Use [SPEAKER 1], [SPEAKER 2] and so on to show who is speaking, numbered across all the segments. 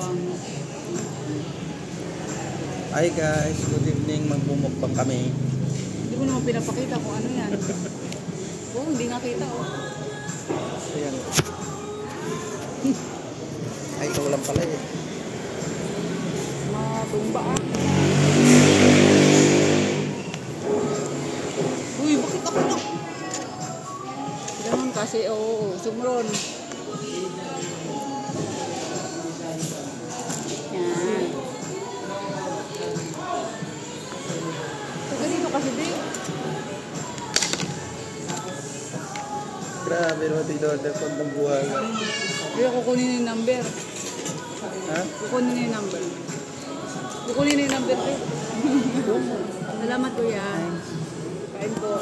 [SPEAKER 1] Bango.
[SPEAKER 2] Hi guys, good evening. Magbumukbang kami.
[SPEAKER 1] Hindi mo naman pinapakita kung ano yan. Oo, hindi nga kita oh.
[SPEAKER 2] Ayan. Ay, ikaw lang pala eh.
[SPEAKER 1] Matumba ah. Uy, bakit ako na? Ganun kasi, oo, sumron. Yan. Saka dito kasi din.
[SPEAKER 2] Grabe naman tignan pag ng buhay.
[SPEAKER 1] Kaya kukunin yung number.
[SPEAKER 2] Ha?
[SPEAKER 1] Kukunin yung number. Kukunin yung number ko. Salamat kuya. Kain po.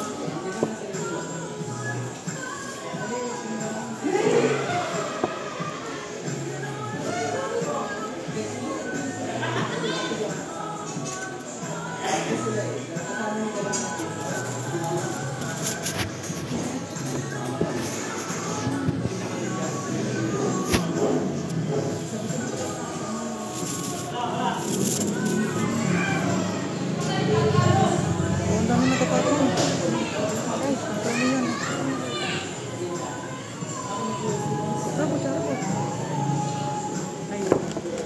[SPEAKER 2] Ang dami nakapatong. Ay, ang dami yan. Sarap.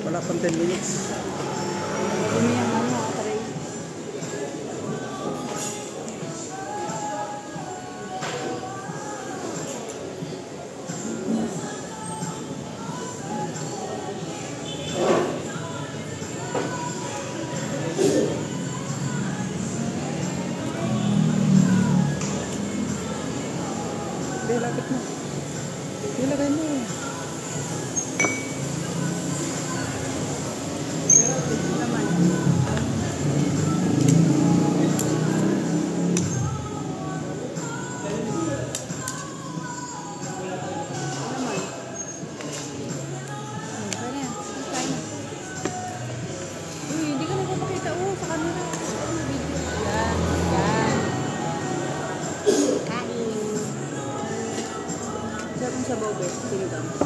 [SPEAKER 2] Wala pang 10 minutes.
[SPEAKER 1] Dumi yung ano, taray.
[SPEAKER 2] Hindi, lapit mo. Ilagay mo.
[SPEAKER 1] Naman. Naman. Kaya na. Kaya na. Uy, hindi ka nagpapakita sa camera. Video. Yan. Yan. Kain. Sarap sa bobe. Sinigang.